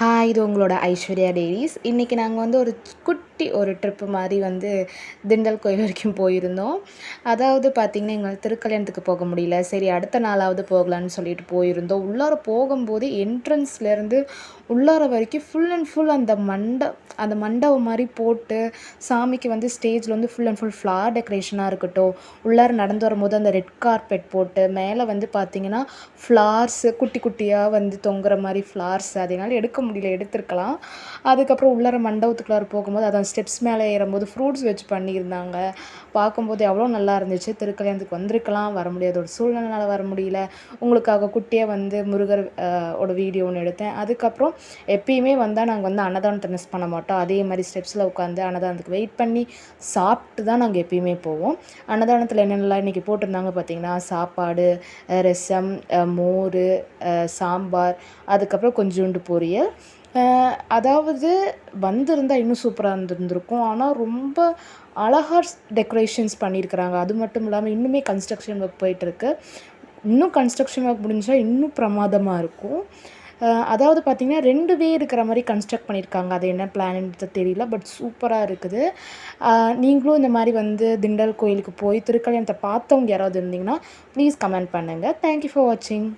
Hi, இது உங்களோட ஐஸ்வர்யா டெய்ரீஸ். இன்றைக்கி நாங்கள் வந்து குட்டி ட்ரிப்பு மாதிரி வந்து திண்டல் கோயில் வரைக்கும் போயிருந்தோம். அதாவது பார்த்திங்கன்னா, எங்களால் திருக்கல்யாணத்துக்கு போக முடியல. சரி, அடுத்த நாளாவது போகலான்னு சொல்லிட்டு போயிருந்தோம். உள்ளார போகும்போது என்ட்ரன்ஸ்லேருந்து உள்ளார வரைக்கும் ஃபுல் அண்ட் ஃபுல் அந்த மண்டபம் மாதிரி போட்டு சாமிக்கு வந்து ஸ்டேஜில் வந்து ஃபுல் அண்ட் ஃபுல் ஃப்ளார் டெக்கரேஷனாக இருக்கட்டும், உள்ளார நடந்து வரும்போது அந்த ரெட் கார்பெட் போட்டு மேலே வந்து பார்த்திங்கன்னா ஃப்ளார்ஸு குட்டி குட்டியாக வந்து தொங்குற மாதிரி ஃப்ளார்ஸ் அதனால் எடுக்க முடியல, எடுத்துருக்கலாம். அதுக்கப்புறம் உள்ளார மண்டபத்துக்குள்ளார போகும்போது அதான் ஸ்டெப்ஸ் மேலே ஏறும்போது ஃப்ரூட்ஸ் வச்சு பண்ணியிருந்தாங்க. பார்க்கும்போது எவ்வளோ நல்லா இருந்துச்சு. திருக்கல்யாணத்துக்கு வந்திருக்கலாம், வர முடியாத ஒரு சூழ்நிலைனால வர முடியல. உங்களுக்காக குட்டியாக வந்து முருகர் ஓட வீடியோ ஒன்று எடுத்தேன். அதுக்கப்புறம் எப்பயுமே வந்தால் நாங்கள் வந்து அன்னதானத்தை மிஸ் பண்ண மாட்டோம். அதே மாதிரி ஸ்டெப்ஸில் உட்காந்து அன்னதானத்துக்கு வெயிட் பண்ணி சாப்பிட்டு தான் நாங்கள் எப்பயுமே போவோம். அன்னதானத்தில் என்னென்னலாம் இன்றைக்கி போட்டிருந்தாங்க பார்த்திங்கன்னா, சாப்பாடு, ரசம், மோர், சாம்பார், அதுக்கப்புறம் கொஞ்சோண்டு பொரியல். அதாவது வந்திருந்தால் இன்னும் சூப்பராக இருந்திருக்கும். ஆனால் ரொம்ப அழகாக டெக்கரேஷன்ஸ் பண்ணியிருக்கிறாங்க. அது மட்டும் இல்லாமல் இன்னுமே கன்ஸ்ட்ரக்ஷன் ஒர்க் போயிட்டுருக்கு. இன்னும் கன்ஸ்ட்ரக்ஷன் ஒர்க் முடிஞ்சா இன்னும் பிரமாதமாக இருக்கும். அதாவது பார்த்திங்கன்னா 2 வே இருக்கிற மாதிரி கன்ஸ்ட்ரக்ட் பண்ணியிருக்காங்க. அது என்ன பிளான்ன்றது தெரியல, பட் சூப்பராக இருக்குது. நீங்களும் இந்த மாதிரி வந்து திண்டல் கோயிலுக்கு போய் திருக்கல்யாணத்தை பார்த்தவங்க யாராவது இருந்தீங்கன்னா ப்ளீஸ் கமெண்ட் பண்ணுங்கள். தேங்க்யூ ஃபார் வாட்சிங்.